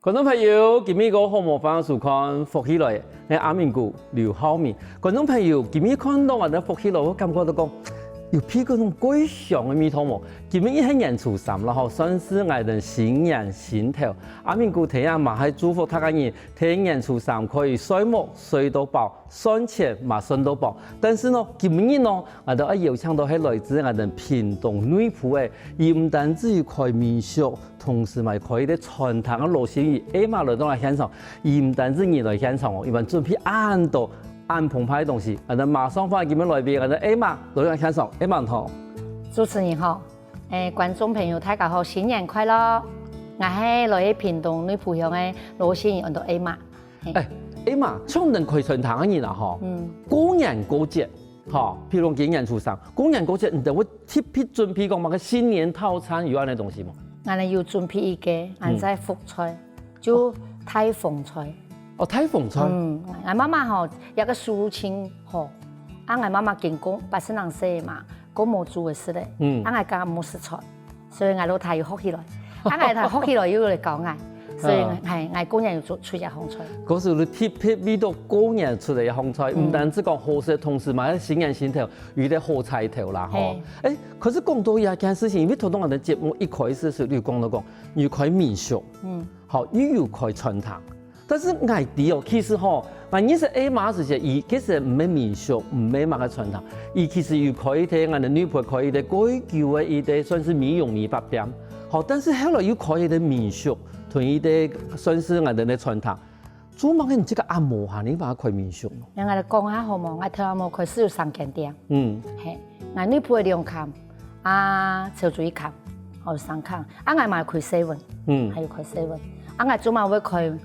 觀眾朋友，今日個好模範收看福喜來，係阿明哥劉浩明。觀眾朋友，今日看到我哋福喜來，我感覺到講有譬嗰種鬼像嘅味道喎。今日一係年初三啦，嗬，算是我哋新年新頭。阿明哥聽下嘛，係祝福大家人，聽年初三可以睡夢睡到飽，賺錢嘛賺到飽。但是呢，今日呢，我哋邀請到係來自我哋屏東女埔嘅，而唔單止要開民宿。同時咪可以啲傳統嘅羅線魚，A馬來到嚟現場，而唔單止人來現場哦，因為準備按到按澎湃嘅東西，我哋馬上翻嚟見面來賓，我哋 A 馬來到現場 ，A 馬好。主持人好，觀眾朋友大家好，新年快樂！我係來自屏東女埔鄉嘅羅線魚，我叫 A 馬。A 馬像能開傳統嘅人啊，嗬，過年過節，嗬，譬如講今年初三，過年過節，你哋會特別準備講乜嘅新年套餐有安嘅東西冇？我哋要準備一個，俺在福菜，就太鳳菜。哦，太鳳菜。俺媽媽吼一個蘇青吼，俺媽媽經過八十人歲嘛，講冇煮嘅事咧。俺係講冇食菜，所以俺老太要學起來。俺係學起來要嚟教俺，所以係俺過年要做出一項菜。嗰時你特別味到過年出嚟一項菜，唔單止講好食，同時嘛新年新頭有啲好菜頭啦，嗬。可是講到一件事情，因為頭先我哋節目一開始時你講到講要開民宿，好又要開傳統，但是外地哦，其實嗬，萬一是 A 馬時節，伊其實唔係民宿，唔係乜嘅傳統，伊其實要開啲我哋女僕開啲改舊嘅一啲算是美容美髮店，好，但是後來又開一啲民宿，同一啲算是我哋嘅傳統。做乜嘅唔知個阿嬤下，你話開民宿？我哋講下好冇？我睇阿嬤開始有3間店，係，我女僕嘅2間。潮州一間，還有3間，我買開7，還有開7，我做埋會開，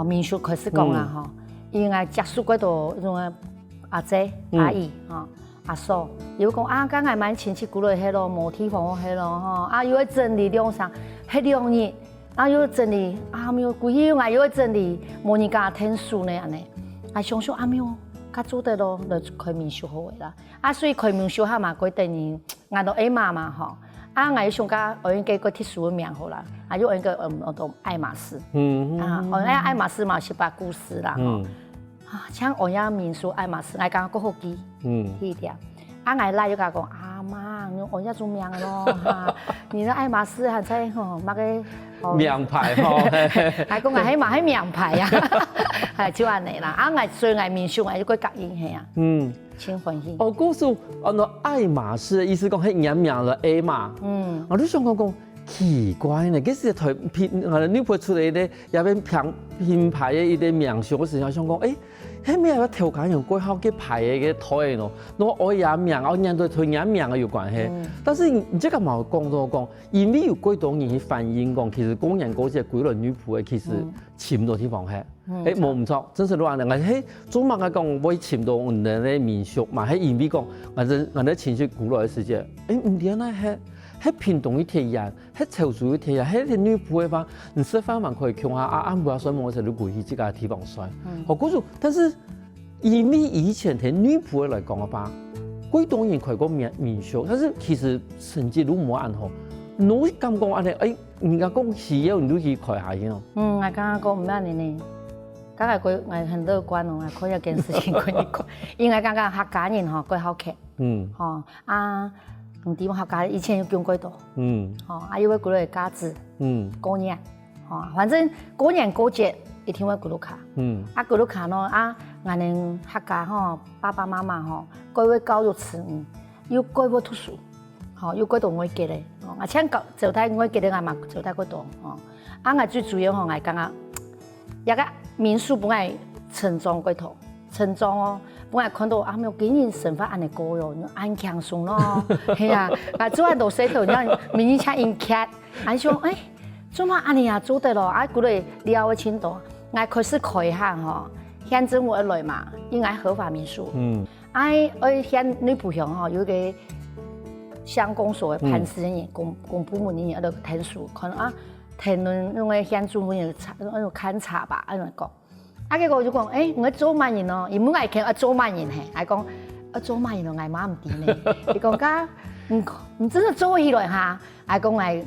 民宿開始講啦，因為接觸嗰度種阿姐、阿姨、阿嫂，又講剛才買親戚過來迄咯，冇地方迄咯，又要整理兩三，迄2日，又要整理，沒有幾日，又要整理，冇人家聽書呢，安尼，想想沒有。較做得咯，就開民宿好個啦。所以開民宿下嘛，規定俺到 A 馬嘛吼，我想講我應該個特殊的名好啦，又一個到愛馬仕，我愛馬仕嘛是把故事啦，像我家民宿愛馬仕，我講個好記，一點，我來就講阿媽，我家做名咯，你的愛馬仕還在吼，乜個名牌吼，還講係嘛係名牌啊。係就安尼啦，我最愛民宿，我就過隔音係啊，真歡喜。我告訴我愛馬仕的意思講係人名了 A 馬，我都想講奇怪呢，幾時台我哋女僕出嚟咧，有邊品牌嘅一啲名宿嘅時候，想講係咩個條件用過好嘅牌嘅台咯，我也名，我人對同人名嘅有關係。但是唔知咁冇講到講，因為有幾多人去反映講，其實工人嗰隻幾類女僕嘅其實潛唔到地方係。冇唔錯，真係都話咧，我喺中文嘅講，我潛到我哋嘅民宿嘛，喺因為講，我哋前些古來嘅時節，唔點啦，喺屏東一條人，喺潮州一條人，喺啲女僕嘅話，你食飯還可以窮下，啱唔啱水冇時候都回去自家地方睡。好嗰種，但是因為以前睇女僕嚟講嘅話，幾多人開過民宿，但是其實成績都冇按好。你咁講安尼，人家講事業你都去開下嘅咯。我剛剛講唔啱你呢。剛才佢我很樂觀哦，可以一件事情可以講，因為剛剛客家人吼過好客，唔點客家以前有講過多，又會過來家子，過年，反正過年過節一定會過到卡，過到卡咯，我哋客家吼爸爸媽媽吼，佢會教育子女，要佢會讀書，要佢到愛記咧，請教就睇愛記咧，我嘛就睇佢讀，我最主要吼係講一個民宿本來村莊嗰頭，村莊哦，本來看到沒有幾年生活安尼過喲，安輕鬆咯，係啊，做下到洗頭，然後明年請人客，想做乜安尼啊做得咯，過來了解清楚，我開始開下吼，縣政府來嘛，應該合法民宿，縣女僕鄉吼有個鄉公所嘅辦事人員、公部門人員喺度聽書，可能聽論因為縣政府有勘察吧，安尼講。結果就講，我做乜人咯？伊唔愛傾，做乜人係？講，做乜人咯？嗌媽唔掂咧。伊講家唔真係做起來嚇，講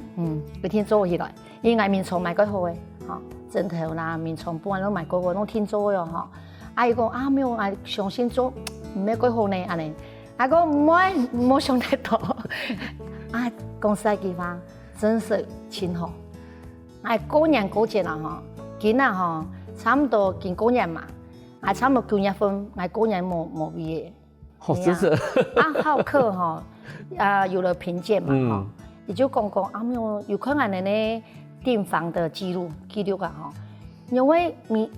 佢天做起來，伊嗌面從賣個好誒，吼，枕頭啦、面床板攏買過個，攏聽做喲吼。阿姨講啊，沒有啊，相信做唔咩幾好呢安尼。阿講唔好想太多。啊，講實在句話，真是真好。哎，過年過節啦吼，今仔吼差不多近過年嘛，啊差不多9月份，哎過年冇味嘅。好，真是。啊，浩克哈，有了評鑑嘛哈，也就講啊，沒有可能呢訂房的記錄啊哈，因為你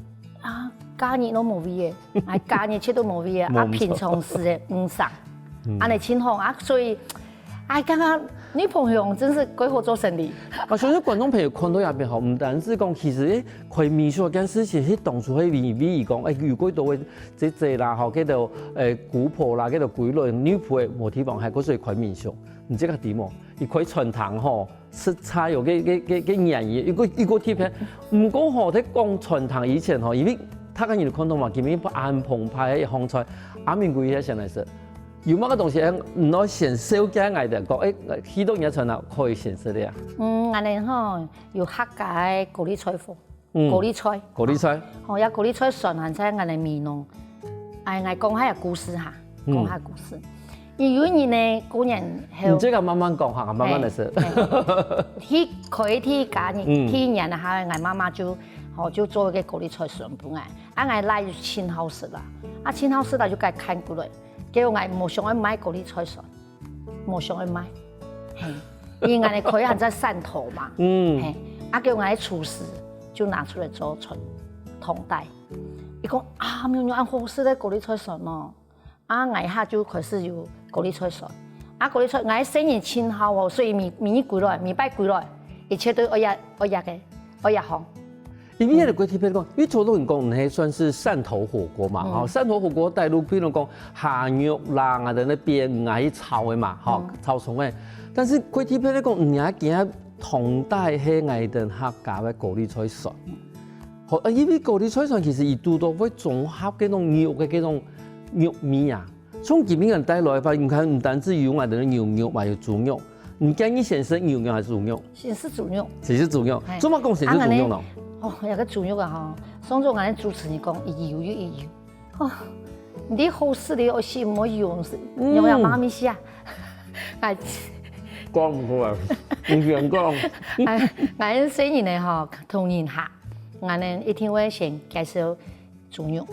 啊家年都冇味嘅，啊家年吃都冇味嘅，啊平常時嘅唔上，安尼情況啊，所以啊剛剛女朋友真是幾好做生意。啊，相信觀眾朋友看到也變好，唔單止講，其實開民宿件事情，迄當初迄美講，如果到這啦吼，叫做古厝啦，叫做歸類女僕的無地方，還佫屬於開民宿，你這個題目，伊開傳統吼，食材有個演繹，一個貼片，唔過吼，在講傳統以前吼，因為他講你的看到嘛，基本不安澎湃嘅風菜，阿明貴遐先來說。有乜個東西唔攞顯燒嘅愛的講，許多嘢傳統可以顯示的呀。安尼吼有客家嘅高麗菜脯，高麗菜，吼有高麗菜蒜，還在安尼味濃。哎，我講下故事哈，講下故事。有一年呢，過年後，你這個慢慢講哈，慢慢來說。開家年後，我媽媽就做一個高麗菜蒜盤啊，我來就親好食啦，親好食啦就該看過來。叫我冇想去買高麗菜蒜，冇想去買，因為我哋可以喺汕頭嘛，叫我廚師就拿出來做同袋，伊講啊，沒有按好食的高麗菜蒜咯，我下就開始有高麗菜蒜，高麗菜我生意親好哦，所以米貴來，米擺貴來，一切都我也好。因為個貴體講，因為好多人講，你算是汕頭火鍋嘛，吼，汕頭火鍋帶入，比如講蝦肉啦，啊，在那邊愛炒的嘛，吼，炒餸的。但是貴體片咧講，唔也見同帶係愛的客家的高麗菜蒜。好，因為高麗菜蒜其實伊拄到會綜合嗰種肉的嗰種肉味啊。從基本上帶來的話，你看唔單止有愛的牛肉，還有豬肉。你建議先生牛肉還是豬肉？先是豬肉。先是豬肉。做乜講先是豬肉咯？哦，有個豬肉啊哈，上次我哋主持人講一油一油，哦，你好食的東西唔好用，用下媽咪試啊，講唔好啊，唔想講。我哋生意呢哈，同人客，我哋一定會先介紹豬肉，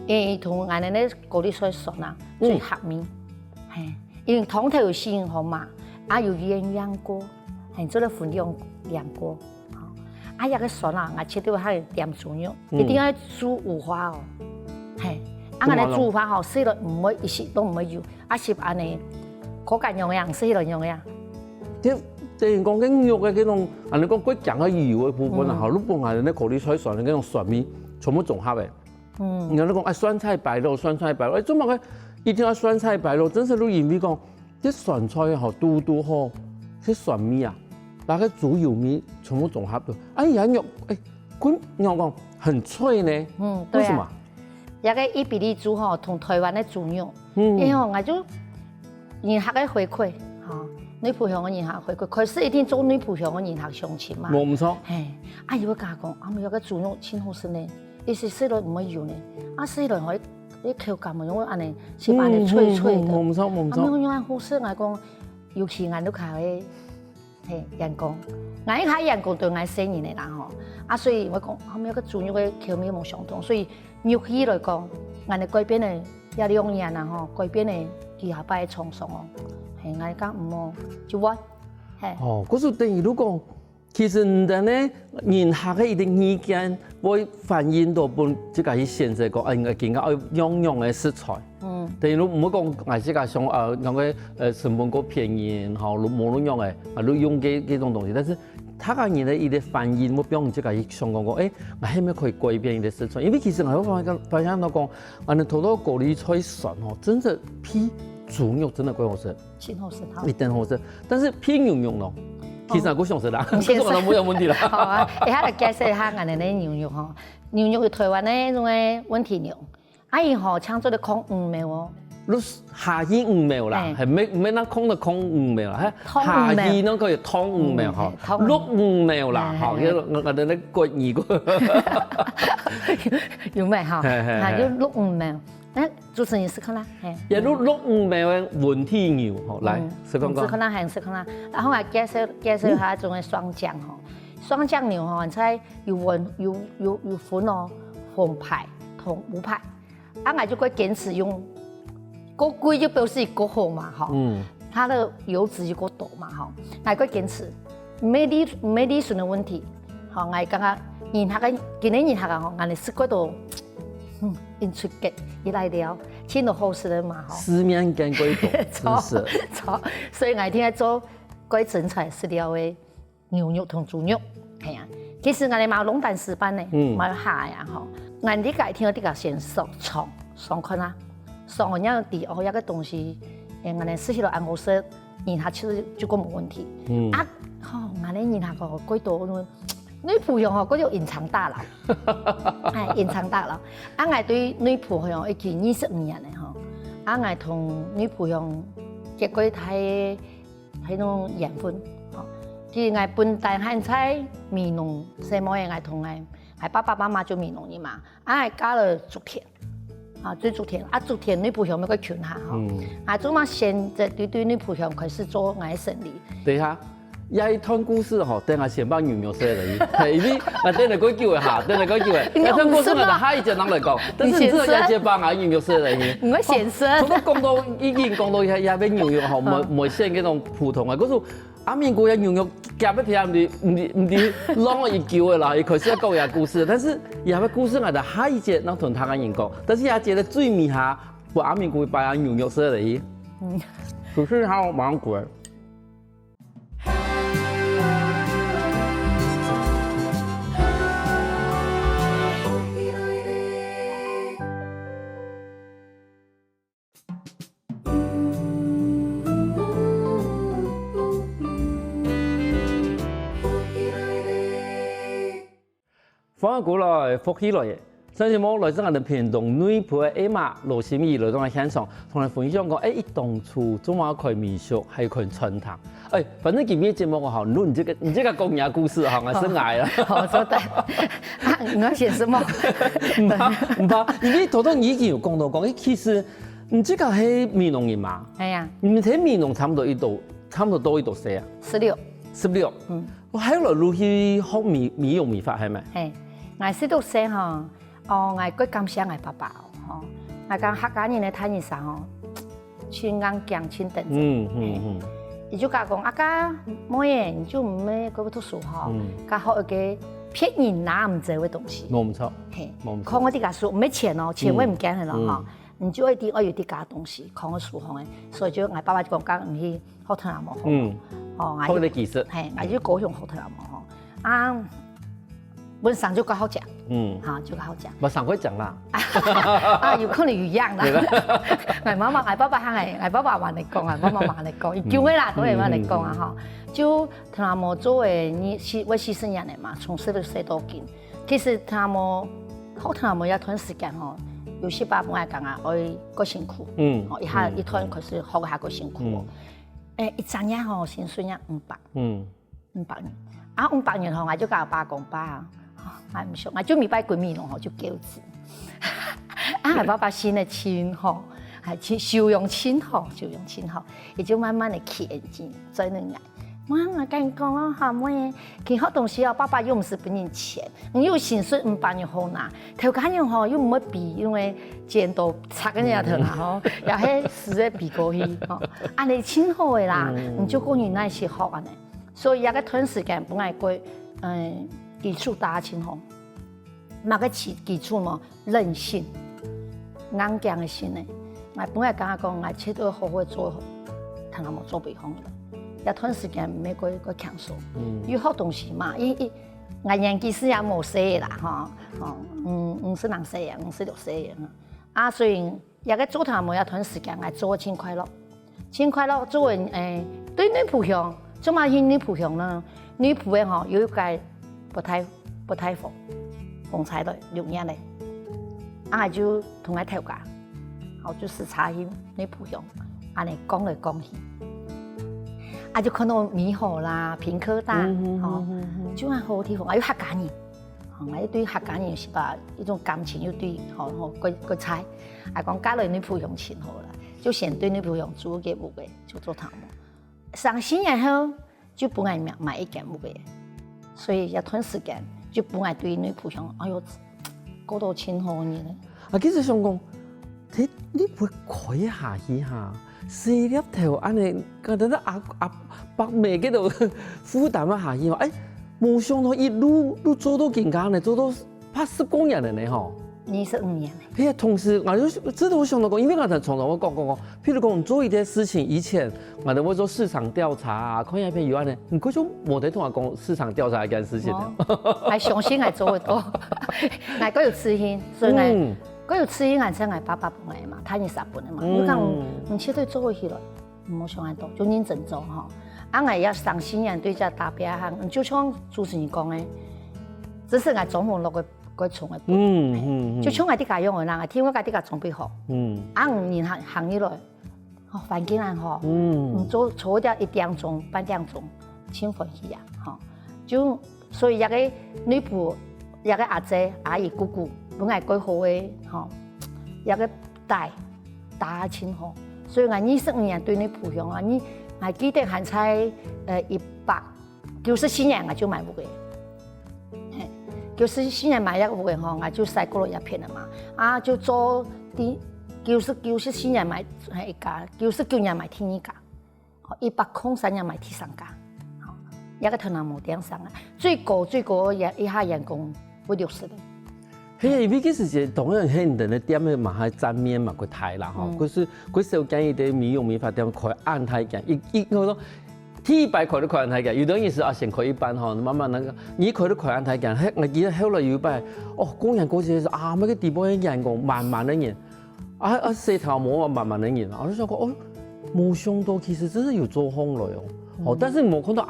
因為同我哋咧高麗菜蒜啊最合味，因為湯頭有鮮好嘛，有鴛鴦鍋，係做咗分量兩鍋。有個蒜啊，我切到係點豬肉，一定要煮五花哦。我哋煮五花吼，食落唔會一時都唔會油，是安尼口感樣樣，食落樣樣。即係講緊肉嘅嗰種，你講骨醬嘅油嘅部分啊，如果係你高麗菜蒜嘅嗰種蒜味，全部綜合嘅。然後你講酸菜白肉，做乜嘅一定要酸菜白肉？真係都因為講啲酸菜好嘟好，啲蒜味啊。把個豬油味全部綜合到，羊肉，佢我講很脆呢。為什麼？有個伊比利豬吼，同台灣的豬肉，然後我就人客嘅回饋，女僕鄉嘅人客回饋，可是一定做女僕鄉嘅人客相親嘛。冇唔錯。如果家講，有個豬肉真好食呢，伊是食落唔會油呢，食落可以啲口感咪用安尼，食安尼脆脆嘅。冇唔錯，冇唔錯。用安好食，我講尤其俺都卡嘅。人工，我一下人工對我生意嚟啦吼，所以我講後面個豬肉嘅口味冇相同，所以肉起來講，我哋改變嘅也兩年啦吼，改變嘅技巧擺喺創上哦，我哋講唔好就話，哦，嗰時等於如果其實唔但咧，人客嘅一啲意見會反映到本即個去選擇個，應該更加用嘅食材。等於唔好講，我自家想用個成本個便宜，吼，無論用嘅，你用幾種東西，但是他個人嘅一啲反應，我表現即個去想講個，我係咪可以改變一啲食材？因為其實我發現到講，我哋好多高麗菜蒜吼，真係比豬肉真係幾好食，真好食，一定好食，但是比牛肉咯。其實我想食啦，其實我都冇有問題啦。好啊，一下就介紹下我哋啲牛肉吼，牛肉係台灣咧種嘅溫體牛，伊吼搶做的空沒有，你下語五秒啦，係咩那空的空五秒啦，下語那個係通五秒吼，錄五秒啦，吼，我哋咧國語個，有咩哈？係要錄五秒。哎，主持人試看啦，也錄五秒嘅文體牛，吼，來試看看。試看啦，係試看啦。然後我介紹下種嘅霜降吼，霜降牛吼，你睇有分哦，紅牌同無牌，啊，我就會堅持用。過貴就表示過好嘛，哈，它的油脂就過多嘛，哈，我個堅持，沒利潤的問題，好，我剛剛nhìn下個，今年nhìn下個，我哋食過都，引出嘅，一來了，錢都好食的嘛，哈，市面更貴多，真是，所以我聽日做貴整菜食了嘅牛肉同豬肉，係啊，其實我哋冇龍膽石斑呢，冇下呀，哈，我哋個聽日啲個先上看啦。上完一第二個東西，我哋試起來按摩色，nhìn下其實就個冇問題。啊，我哋nhìn下個嗰度，女僕樣哦，嗰條隱藏大佬，係隱藏大佬。啊，我對女僕樣已經25年嘞吼。啊，我同女僕樣結過睇種緣分，吼。其實我本地漢菜美濃，什麼嘢我同我爸爸媽媽就美濃人嘛，啊，我加了竹田。啊，最竹田啊，竹田女僕鄉咪個群下吼，啊，做嘛先對女僕鄉開始做我生意。等下，有一段故事吼，等下先幫牛肉說嚟，係因為我等下嗰句話嚇，等下嗰句話，一段故事我哋下一節人嚟講，但是你知道有一幫啊牛肉說嚟，唔係現實。除咗講到已經講到有邊牛肉吼，唔先嗰種普通嘅嗰種。阿面嗰個牛肉夾一片唔知啷個一叫嘅啦，開始講下故事。但是有個故事我哋下一節能同他個人講，但是也覺得最尾下，我阿面會把牛肉說嚟，就是他馬上過來。翻過來福起來嘅，上次我來自我哋屏東女僕嘅阿媽羅心怡來到我現場，同我分享講，一當初做乜開民宿，係開餐堂。反正今日節目我好，你這個講人家故事哈，我生涯啦。好，做得。我寫什麼？唔怕，因為頭頭已經有講到講，其實你這個係美濃人嘛？係啊。你們睇美濃差唔多多一度寫啊？16。我喺來路去學美容美髮係咪？係。我識到寫吼，我最感謝我爸爸吼，我講客家人咧睇醫生吼，親硬頸親等陣。伊就講阿家冇嘢，你就唔咩嗰個讀書吼，教學一個騙人拿唔走嘅東西。冇錯，係。看我啲家書唔係錢哦，錢我唔驚係咯吼，你就一定要有啲假東西，看我書行嘅，所以就我爸爸就講唔去學頭那麼好，學啲技術，係，我就高雄學頭那麼好，啊。本上就較好講，就較好講。我上回講啦，啊，有可能一樣啦。我媽媽、我爸爸喊我爸爸話你講啊，我媽媽話你講，伊叫我啦，都係話你講啊，哈。就他們做誒，我40年嚟嘛，從細到細都見。其實他們學他們一段時間吼，有些爸爸講啊，愛個辛苦，一下一段開始學下個辛苦。一陣嘢吼，薪水呀500，500元。啊，500元吼，我就教我爸講爸。我唔想，我就咪擺閨蜜咯，就餃子。啊，我爸爸先嚟親吼，係修養親好，也就慢慢的起眼睛，再能愛。我跟你講啊，哈，乜其他東西啊，爸爸又唔是俾你錢，你有薪水500元好拿，頭家人吼又唔乜比，因為錢都插緊人頭啦，吼，又係實在比過去，吼，啊你親好嘅啦，你就講你那些學啊呢，所以一個短時間本來過，基礎打清吼，嘛個基礎嘛，韌性、硬頸嘅性咧。我本來講我切都好好做，睇下冇做備好嘅。一段時間唔係個強數，有好東西嘛，我年紀是也冇寫啦，嗬，50人寫嘅，56寫嘅。啊，所以一個做頭冇一段時間，我做真快樂，做為對女僕鄉，做嘛去女僕鄉呢？女僕嘅吼有一個。不太風采的6年嘞，啊就同我調價，好就是查詢女僕鄉，安尼講來講去，就看到美好啦、屏科大，就安好地方，還有客家人，還對客家人是把一種感情又對，個菜，講嫁來女僕鄉親好啦，就先對女僕鄉做個木個，就做頭毛。上新年後就不愛買一件木個，所以一段時間就不愛對女僕鄉，哎呦，過到親好呢。其實想講，你會開下去哈，四粒頭安尼，覺得阿伯妹嗰度負擔下去嘛？冇想到一路做到今家呢，做到拍10公年了呢吼。25年。同時我就真的我想到講，因為我從頭我講，譬如講做一啲事情，以前我哋會做市場調查啊，看一篇有案呢，你嗰種冇得同我講市場調查一件事情了。還相信還做得多，還個有自信，所以呢。我有吃一眼才捱爸爸本來嘛，他也殺本的嘛。我講唔切對做起來，唔好想太多，就認真做哈。俺也上新年對只達標行，就像主持人講的，只是俺總共落個從的本，就像俺啲家用的人，聽我家啲家準備好。俺年行起來，環境還好，做啲1點鐘、半點鐘，輕歡喜呀，哈。就所以一個女僕，一個阿姐、阿姨、姑姑。本來幾好誒，吼，一個大親好，所以我25年對女僕鄉啊，你還記得還才194年我就買木個，94年買一個木個吼，我就曬過了一片了嘛，就做啲94年買一家，99年買第二家，103年買第3家，吼，一個頭腦冇點上啊，最高一下員工會60的。因為其實同樣很多的店的嘛，係沾面嘛，佢太啦吼，佢小間一啲美容美髮店開按太間，一個都第一排開都開按太間，有啲人是先開一班吼，慢慢那個你開都開按太間，我記得後來有一排工人過節那個地步嘅人工慢慢的人，四頭毛慢慢的人，我就想講冇想到其實真係有做風來但是冇看到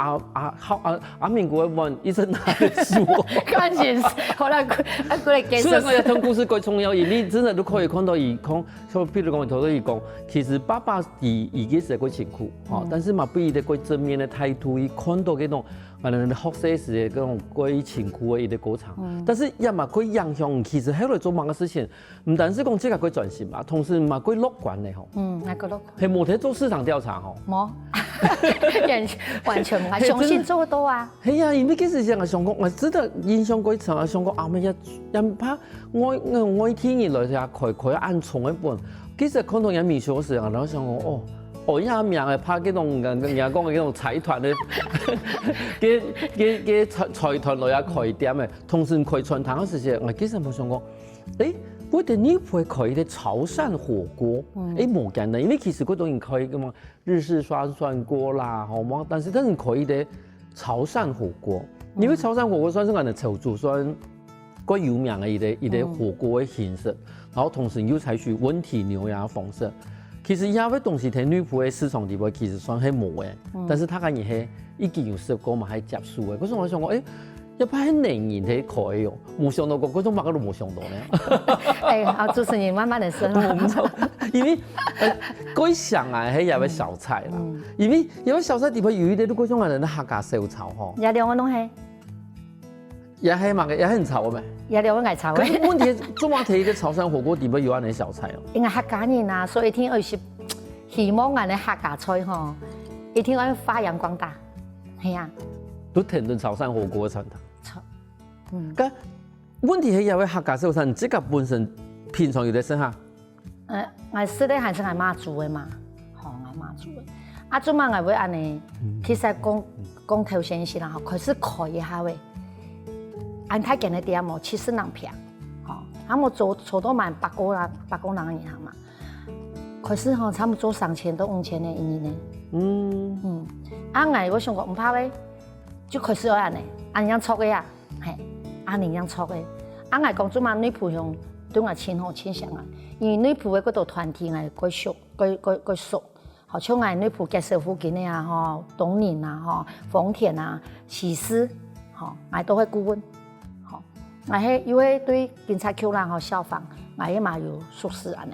阿明哥問一直拿的書，關鍵是後來佢嚟解釋。雖然我一聽故事幾重要，而你真的都可以看到伊講，譬如講頭先伊講，其實爸爸伊個是個辛苦，但是嘛比伊的個正面的態度，伊看到嗰種我哋學習時嘅嗰種幾辛苦嘅一個過程，但是也嘛可以影響，其實後來做某個事情，唔單是講即個佢轉型嘛，同時嘛可以樂觀嘅吼。係個樂觀。係冇睇做市場調查吼。冇。完全唔係，相信做得到啊！係啊，因為其實成日想講，我真係印象幾深啊！想講咩一怕我天而來就開按重一半，其實看到人面相時，然後想講一下命係怕嗰種人家講嘅嗰種財團嘅嘅財團來啊開店嘅，同時開餐廳嘅時候，我其實冇想講，我哋呢會開啲潮汕火鍋，冇簡單，因為其實嗰種人開嘅嘛，日式涮鍋啦，好嗎？但是開啲潮汕火鍋，因為潮汕火鍋算是我哋潮州算幾有名嘅一個火鍋嘅形式，然後同時又採取溫體牛羊方式。其實有啲東西喺女僕嘅市場地位其實算係冇嘅，但是佢嘅嘢係已經有試過嘛，係接受嘅。嗰時我想講，一排很靈驗喺開哦，冇想到過嗰種乜都冇想到呢。主持人慢慢的生因為佢上來係有個小菜啦，因為有個小菜地方有一啲都嗰種人哋客家小炒吼。也兩個攏係，也係嘛，也很炒咩？也兩個愛炒。可是問題，中華提一個潮汕火鍋地方有安尼小菜哦。因為客家人啊，所以一定要是希望安尼客家菜吼，一定要發揚光大，係啊。都聽到潮汕火鍋嘅餐廳。咁問題係有位客家小菜，即個本身平常有得食下。我食咧還是係媽煮嘅嘛，我媽煮嘅。做乜我會安尼？其實講頭先是啦，開始開一下喂。按太見嘅店冇70人平，我做到滿8個人嘅銀行嘛。開始差唔多3000到5000嘅一年呢。我想講唔怕喂，就開始安尼，按樣錯嘅呀，係。按你樣錯嘅，我講做嘛女僕鄉對我親好親相啊，因為女僕嘅嗰度團體我幾熟，好像我女僕介紹附近嘅啊，東寧啊，豐田啊，喜事，我都會顧問，我係因為對警察局啦，消防，我也嘛有熟識安尼，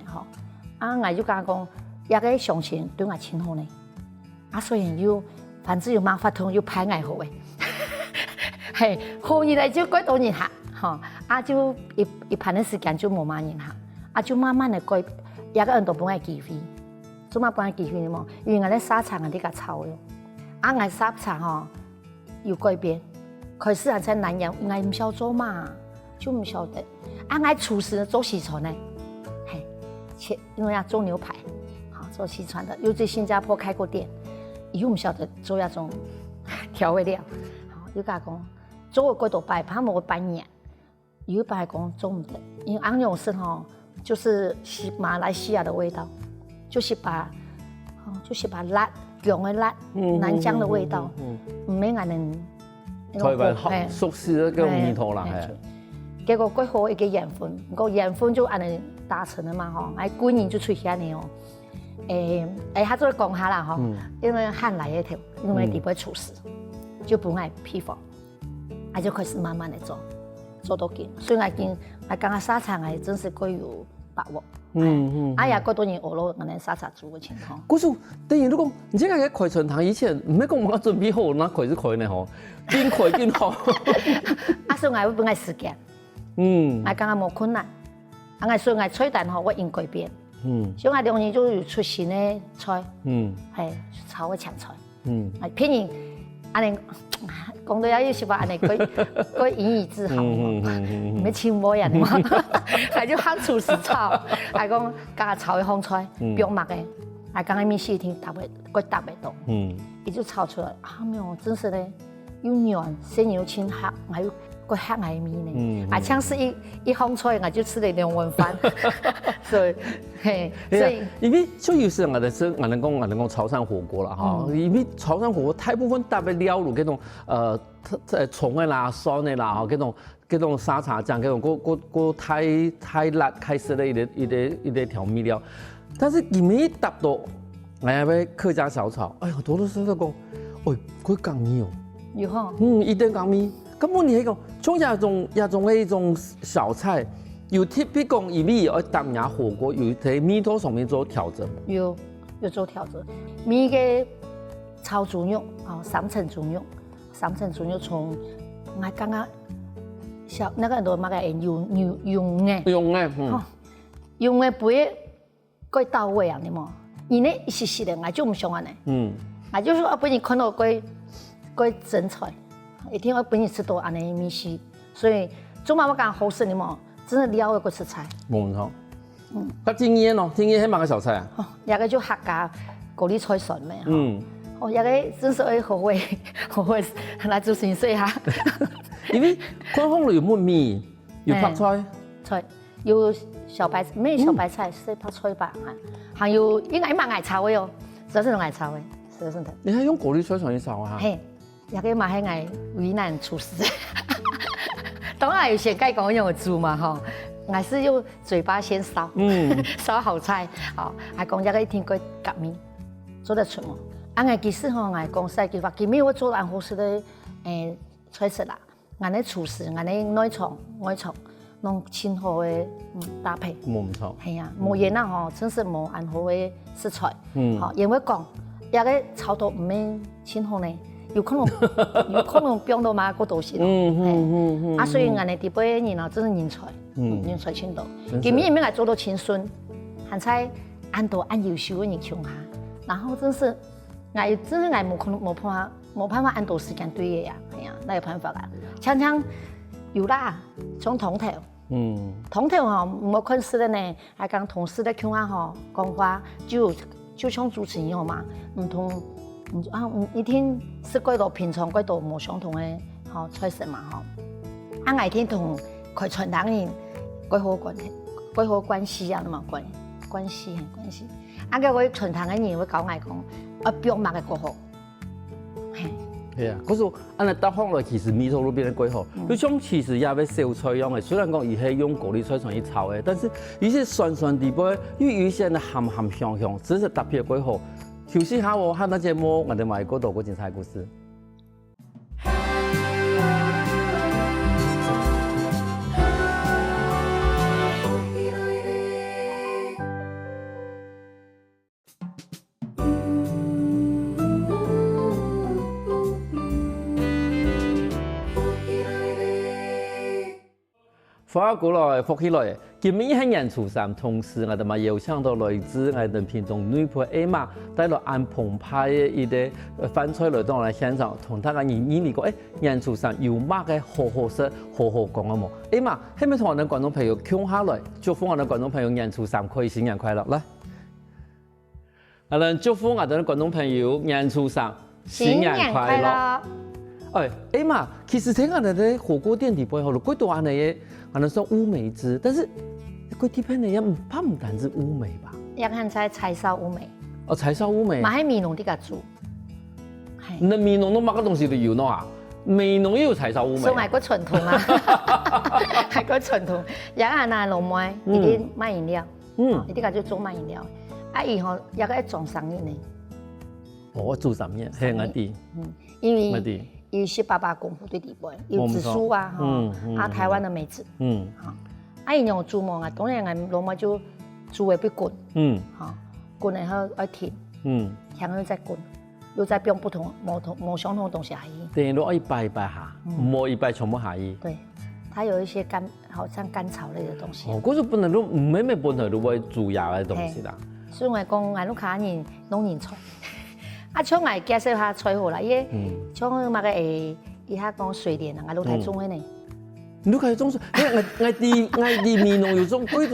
我就甲講，也個相親對我真好呢。雖然又反正又冇法通，又歹愛好誒。嘿，好以來就幾多年下，就一盤的時間就冇乜年下，就慢慢的改，也個人都幫我機會，做乜幫我機會呢？因為我咧沙場啊啲個炒咯，我沙場有改變，開始還在南洋，我唔曉做嘛，就唔曉得，我廚師做西餐呢，嘿，因為要做牛排，做西餐的，又在新加坡開過店。又唔曉得做那種調味料，又甲講做過幾多擺，怕冇擺年，又擺講做唔得，因為安永是就是馬來西亞的味道，就是把辣強的辣，南疆的味道，唔免俺哋台灣好熟悉的嗰種味道啦，係。結果幾好一個鹽分，個鹽分就按你達成了嘛，過年就出現了。他再講下啦，因為漢來一條，因為地不會廚師，就不愛批發，就開始慢慢的做到緊，所以我剛剛沙場真是幾有把握，也幾多年學了我哋沙場做嘅情況。可是等於你講，你這個開傳統以前唔係講我準備好，那開就開呢吼，邊開邊學。所以我本來時間，我剛剛冇困難，所以我菜單我應改變。所以我兩年就有出新的菜，係炒個強菜，偏人安尼講到有時話安尼佢言語自豪，唔係錢冇人嘛，係就喊廚師炒，係講加炒一香菜，不用抹嘅，係剛剛面試聽特別多，伊就炒出來，沒有，真是咧又軟，鮮又清黑，還有個黑艾米呢，像是一香菜，我就吃了2碗飯，所以因為就有時我哋講潮汕火鍋啦哈，因為潮汕火鍋大部分搭嘅料路，嗰種蔥的啦、酸的啦，嗰種沙茶醬，嗰種個太辣開始的一個調味料，但是佢每一搭到我要客家小炒，哎呀，多時都講，喂，佢講味哦，有哈，一定講味。咁問題係講，像一種一種小菜，有特別講，因為要搭下火鍋，有喺味道上面做調整。有做調整，米嘅炒豬肉，3層豬肉，3層豬肉從我剛剛小那個人都買個用嘅，用嘅杯該到位啊，你冇？因為一時的我就唔想安尼，我就說我本人看到該整菜。一天我本日吃到安尼米食，所以做嘛我講好食你冇，真係了個食材。冇錯。得經驗咯，經驗係乜個小菜啊？有個就客家高麗菜筍咩？有個真是好會來做先說下。因為廣東有燜米，有白菜，有小白咩小白菜，是白菜吧？還有應該蠻愛炒的哦，這是愛炒的，是真的。你係用高麗菜上去炒啊？也個嘛係愛為難廚師，當然有些該講用煮嘛吼，還是用嘴巴先燒，燒好菜，還講一個一天過革命做得出嘛。我其實吼，我講實句話，今日我做安好食的菜式啦，我的廚師，我的內場弄清好的搭配，冇唔錯。係啊，冇嘢啦吼，真是冇安好的食材，因為講一個炒到唔免清好呢。有可能變到嘛個東西，所以我哋第八年啊，真是人才，人才青島。今年沒來做到青春，還在按優秀的人搶下，然後真是冇可能冇辦法按到時間對嘅呀，係啊，那有辦法啦。常常有啦，從頭，頭冇看事的呢，還講同事的講下吼，講話就像主持人一樣嘛，唔同。一天食幾多平常幾多冇相同的菜式嘛吼，我天同開傳統人幾好關係啊嘛關係，個傳統的人會教我講，表達的過好，係啊，嗰時安尼搭方來其實味道都變得幾好，佢像其實也係小菜樣嘅，雖然講伊係用高麗菜上去炒嘅，但是有些酸酸地杯，又有些呢鹹鹹香香，真是特別幾好。休息下我下個節目，我哋買嗰度嗰精彩故事。花過來福起來，今年係年初三，同時我哋嘛邀請到來自我哋屏東女僕艾瑪，帶來安澎湃嘅一啲飯菜來到我哋現場，同大家研議講，年初三有乜嘅好食、好講啊冇？艾瑪，係咪同我哋觀眾朋友講下來，祝福我哋觀眾朋友年初三可以新年快樂來？我哋祝福我哋觀眾朋友年初三新年快樂。艾瑪，其實聽我哋嘅火鍋店底背後，幾多安尼嘅，可能說烏梅汁，但是佢底片呢也唔單止烏梅吧？要看在柴燒烏梅。哦，柴燒烏梅。嘛喺米農啲個煮。那米農都乜個東西都有喏啊？米農也有柴燒烏梅。所以係個傳統啊，係個傳統。有人啊老妹，一定賣飲料，一定個就做賣飲料。啊，以後有個種生意呢。我做生意，係我哋。因為。有些爸爸功夫對底部，有紫蘇啊，台灣的梅子，伊用煮麼啊？當然我老媽就煮會比滾，滾然後要停，然後再滾，又再用不同冇相同的東西下去。等於都一擺下，冇一擺全部下去。對，它有一些好像甘草類的東西。哦，嗰種本來都唔係咩本來都會煮呀嘅東西啦。所以我講，我哋卡人攏認錯。啊，像我介紹下菜好啦，伊像乜個伊遐講水蓮啊，我都睇中嘅呢。你都睇中水，我啲米農有種幾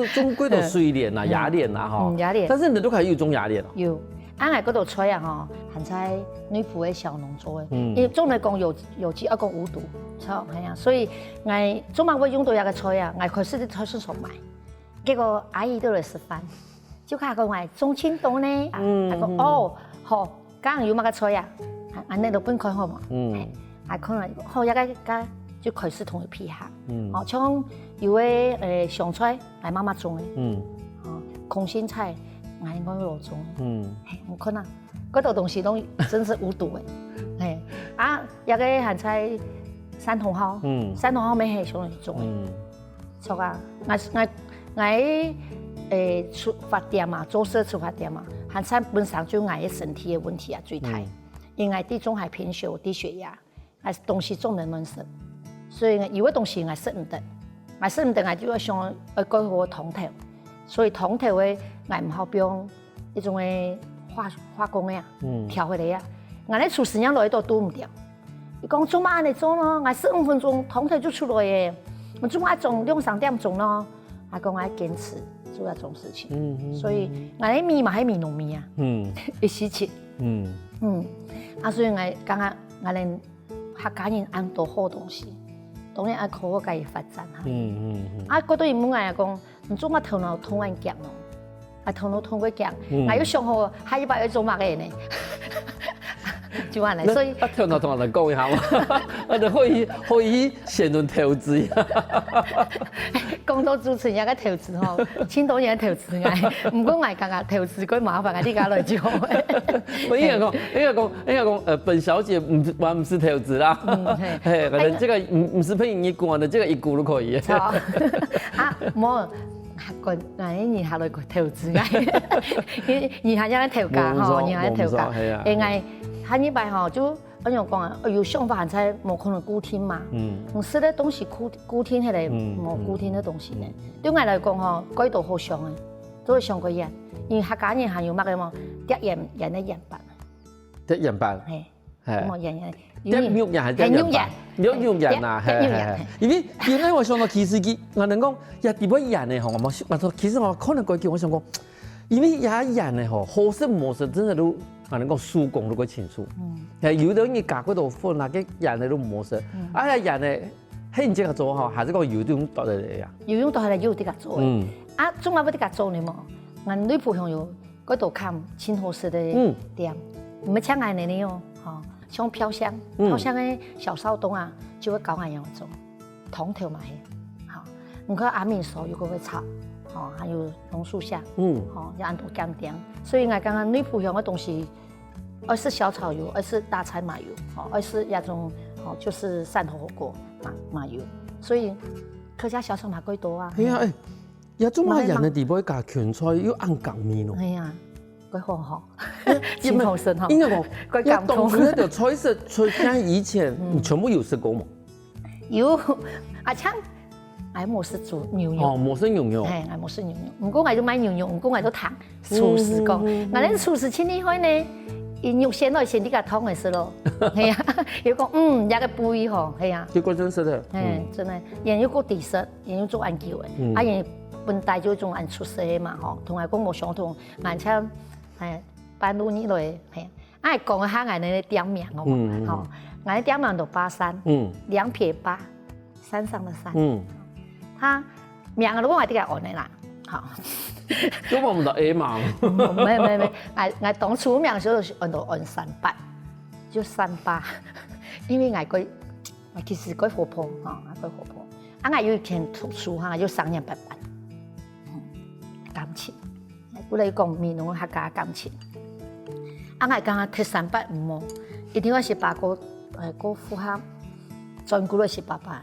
多水蓮啊、芽蓮啊，哈。芽蓮。但是你都睇有種芽蓮啊。有，啊，我嗰度菜啊，吼，含在女僕嘅小農做嘅，因為總嚟講有機，一個無毒，錯係啊，所以我總嘛會用到一個菜啊，我開始喺菜市場買，結果阿姨都嚟食飯，就佢講話中青島呢，佢講哦，好。剛有乜個菜啊？安尼都本開好嘛？可能好一個就開始同佢配合。像有個香菜係媽媽種嘅，空心菜係我老種嘅。唔可能，嗰度東西都真是無毒嘅。有個鹹菜山茼蒿，山茼蒿咪係上嚟種嘅。錯啊！我出發點嘛，做事出發點嘛。鹹菜本身就我身體的問題啊，最大，因為地中海貧血、低血壓，係東西總能亂食，所以有個東西我食唔得，我食唔得我就要想要改好湯頭，所以湯頭嘅我唔好用一種嘅化工嘅啊，調回來啊，我咧廚師娘落去都煮唔掉，伊講做乜安尼做咯，我15分鐘湯頭就出來嘅，我做乜種2-3點鐘咯，我講我要堅持。做一種事情，所以我啲米嘛係米農米啊，一時切，所以我剛剛我哋客家人按多好東西，當然要靠我家己發展下。嗰度伊問我講，你做乜頭腦通完夾咯？頭腦通過夾，我要上好下一擺要做乜嘅呢？就話嚟，所以頭腦同人講一下嘛，我哋可以先論投資。講到主持人嘅投資吼，青島人嘅投資嗌，唔過我係講投資佢麻煩，啲家來做。我應該講，本小姐唔是投資啦，係，反正這個唔是配一股的，這個一股都可以。錯冇個你下來投資嗌，你下一投價吼，你下一投價，因為下一擺吼就。我樣講啊，有想法才冇可能固定嘛。食的東西固定起來冇固定的東西呢。對我來講吼，幾度好上嘅，都會上過鹽。因為客家人還有乜嘅嘛？滴鹽的鹽巴。滴鹽巴。係。冇鹽。滴肉鹽係滴鹽巴。肉鹽啊，係。因為原來我想到其實佢，我哋講一啲乜鹽嘅吼，其實我可能講句，我想講，因為有鹽嘅吼，好食冇食真係都。我哋講手工都幾清楚，有啲你夾嗰度放那啲人你都唔好食，人咧喺唔知個做嗬，下一個油都咁倒嚟嚟啊，油用倒嚟油啲個做嘅，中間嗰啲個做你冇，我女僕向有嗰度看清好食嘅店，唔係搶眼嚟哦，像飄香嘅小騷東啊，就會搞眼樣做，湯頭嘛係，好，唔過阿面熟又會炒。還有榕樹下，要按多乾點，所以我剛剛女僕用的東西，二是小炒油，二是大菜麻油，二是那種就是汕頭火鍋麻油，所以客家小炒嘛幾多啊？係啊，有種乜人嘅地方加芹菜要按舊面咯。係啊，幾好嗬，真好食嗬。應該講，一當初一條菜式，像以前全部有食過冇？有，阿昌。愛模式煮牛肉。哦，模式牛肉。嘿，愛模式牛肉。唔過我就買牛肉，唔過我就燙。廚師講，我哋廚師請你開呢，肉先來先啲個湯嘅事咯。係啊，又講一個杯吼，係啊。結果真是的。真係，人要個地色，人要做研究嘅，啊人本來就種按出色嘅嘛吼，同埋講冇相同，眼青係半路呢類係。哎，講下俺那點名哦，好，俺點名都83，兩撇8，山上的山，他名都我哋個按的啦，好，都冇唔到 A 嘛，沒，俺當初名時候按到按38，就38，因為俺其實該活潑哈，該活潑，俺有一天讀書哈，就3年8班，鋼琴，我嚟講闽南客家鋼琴。我係講踢300唔喎，一定要18個符合轉過來18班，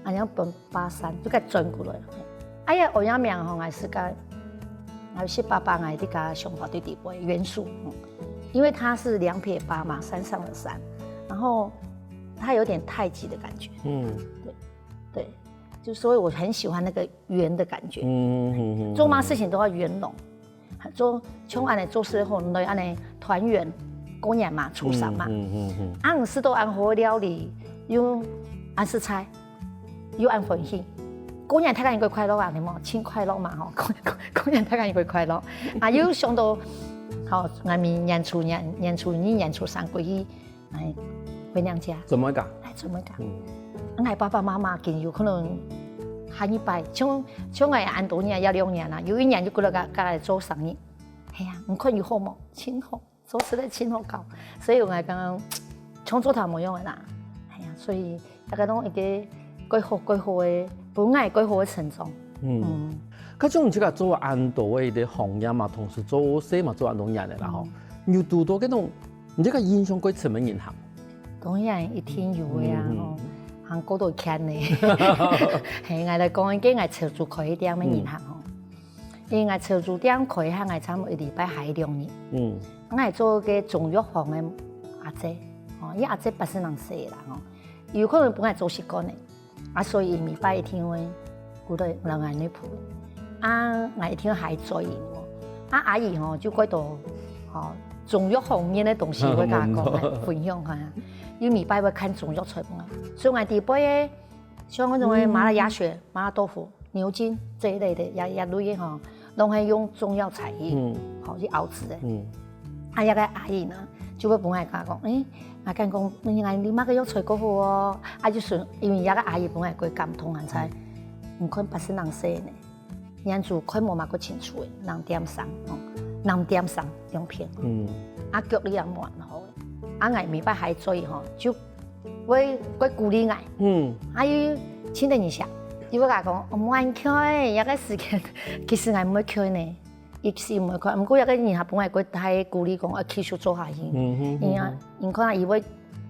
係，咁樣本83就該轉過來。哎呀，我樣名吼，我是講，我18班我啲個上跑對底部元素，因為它是2撇8嘛，山上的山，然後它有點太極的感覺，對，就所以我很喜歡那個圓的感覺，做嘛事情都要圓融。做像安尼做事後，來安尼團圓過年嘛，初三嘛，按時都按好料理，又按食菜，又按歡喜。過年大家應該快樂啊，你冇親快樂嘛吼，過年大家應該快樂。啊，又想到好，我們年初2、年初3過去，哎，回娘家。怎麼講？哎，怎麼講？我爸爸媽媽見有可能。下一拜，像我按多年要2年啦，有1年就過來來做生意，係啊，唔看有好冇，親好，做事咧親好搞，所以我係講創作頭冇用嘅啦，係啊，所以大家都一個改好嘅，本來改好嘅成長。咁種你即個做安多嘅啲行業嘛，同時做西嘛做安多人嘅啦吼，有多多嗰種，你即個影響佢什麼銀行？當然一定有嘅啊。行嗰度傾呢，係我嚟講，已經係籌住開啲咩銀行吼，因為我籌住啲開行係差唔多1禮拜係2年，我係做嘅中藥行嘅阿姐，哦，因為阿姐不是人寫啦，哦，有可能本來做習慣嘅，啊，所以禮拜一天會過來兩個女僕，啊，我一天還做嘢，啊，阿姨吼就嗰度，哦，中藥方面嘅東西會甲講分享下。有禮拜會看中藥材本來，所以我第八個像嗰種嘅麻辣鴨血、麻辣豆腐、牛筋這一類的也類嘅吼，攏係用中藥材好去熬製嘅。啊，一個阿姨呢就會本來講，誒，我講講，你買個藥材過好哦。啊，就是因為一個阿姨本來佢感通人才，唔看不是人寫呢，人做看冇嘛個清楚嘅，人點上，人點上兩片，啊腳你也冇好。啊，我禮拜還做吼，就會鼓勵我，還有請等一下，如果講我唔愛開，一個時間其實我唔會開呢，亦是唔會開，不過一個人下本來佢太鼓勵講，我繼續做下去，因可能以為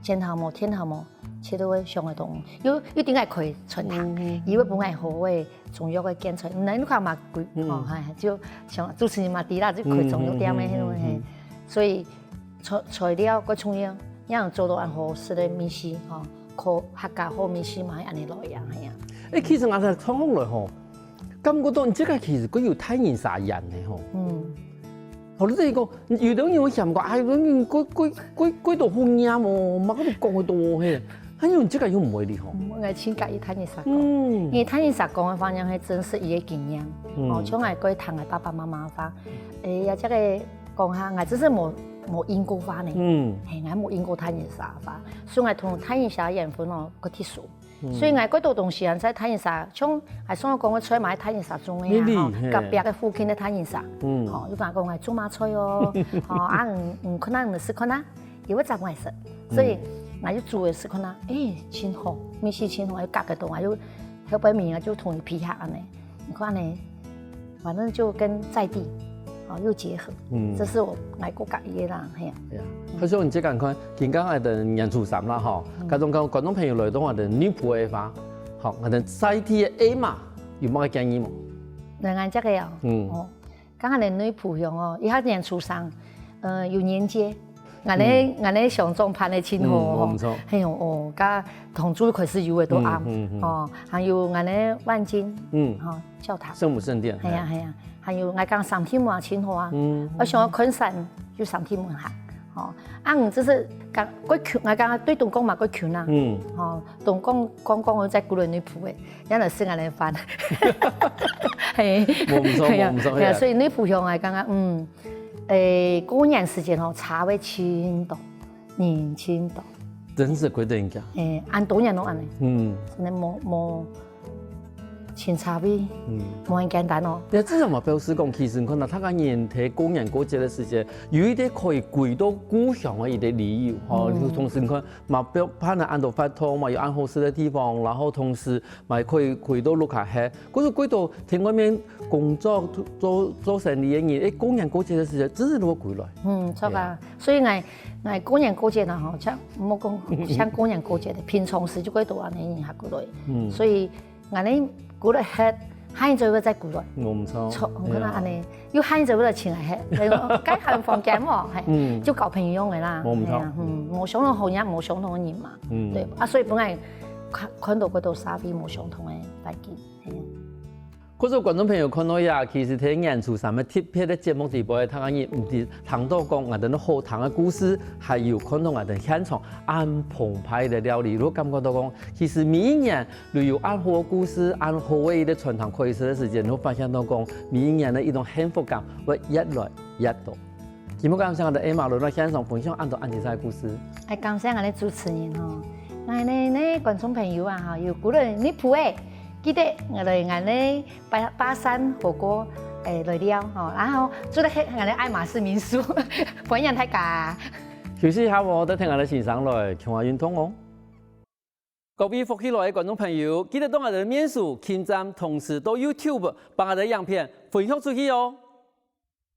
前頭冇天頭冇，切到會上個洞，有點解開春堂，以為本來好嘅中藥嘅檢查，唔能看嘛貴，哦係就像主持人嘛啲啦，就開中藥店嘅迄種係，所以。材料個重要，一樣做到按好食的米線，吼，靠客家好米線嘛，係安尼來樣係啊。誒，其實我哋講講來吼，感覺到你即個其實佢要睇現實人嘅吼。好多啲講，遇到人會嫌過，哎，嗰度好啱喎，唔係嗰度講嘅多嘅，係因為即個又唔會啲吼。我係請介意睇現實講，因為睇現實講嘅反正係真實伊嘅經驗，哦，像係佢談嘅爸爸媽媽話，有即個講下，我只是冇因果法呢，係我冇因果睇現實法，所以我同睇現實緣分咯個鐵數，所以我嗰度同時人在睇現實，像係想講我出買睇現實中嘅啊，隔壁嘅附近咧睇現實，哦，有人講係種馬菜哦，哦啊唔可能唔是可能，有一集我係食，所以我要做嘅是可能，誒親好，米線親好，要隔個度，我要後背面啊就同伊皮下安尼，你看呢，反正就跟在地。又結合，這是我愛國家嘅啦，係啊。好像你即個看，見講我哋年初3啦，吼，嗰種講觀眾朋友來到我哋女僕嘅話，好，我哋西體嘅 A 嘛，有冇個建議冇？兩個這個哦，講下你女僕用哦，一下年初3，有年節，俺咧上總盤的青河吼，嘿哦，甲同主開始有的都啱，哦，還有俺咧萬金，吼教堂，聖母聖殿，係啊，還有俺講三天門青河啊，我想昆山就三天門行，哦，就是講過橋，我講對東宮嘛過橋啦，哦，東宮講我在古人女僕誒，因為是俺咧翻，係，係啊，所以女僕鄉我講過年時間吼，茶會青島，年青島，真是貴得人家。按多年攏安尼，真係冇青茶味，冇咁簡單哦。你至少嘛表示講，其實可能他個年睇過年過節的時間，有一啲可以回到故鄉的一啲理由，吼，同時看嘛表怕能按到發通嘛，有按好事的地方，然後同時嘛可以回到陸下黑，嗰種回到喺外面工作做生意嘅人，過年過節的時間真係攞回來。錯噶，所以我過年過節啦，吼，像唔好講像過年過節的，平常時就幾多安尼人下過來，所以我哋過來黑，喊做要再過來。我唔錯，錯，我覺得安尼，要喊做要請來黑，該行房間喎，係，就交朋友嘅啦。我唔錯，冇相同好人，冇相同嘅人嘛，對，所以本來看到嗰度沙邊冇相同嘅大件，係。嗰種觀眾朋友看到呀，其實喺演出上面特別的節目直播，他講嘢唔止談到講我哋啲好談嘅故事，還有看到我哋現場按澎湃的料理，我感覺到講，其實每一年旅遊按好故事、按好嘅啲傳統開始嘅時間，我發現到講每一年嘅一種幸福感會越來越多。今日感謝我哋Emma來現場分享按到按幾曬故事。感謝我哋主持人吼，我哋觀眾朋友啊哈，有古人女僕誒。記得我哋咧巴山火鍋來了吼，然後做得喺我哋愛馬仕民宿，歡迎大家。休息一下我哋聽我哋先生來強化運動哦。各位福氣來嘅觀眾朋友，記得到我哋面書、網站，同時到 YouTube 把我哋影片分享出去哦。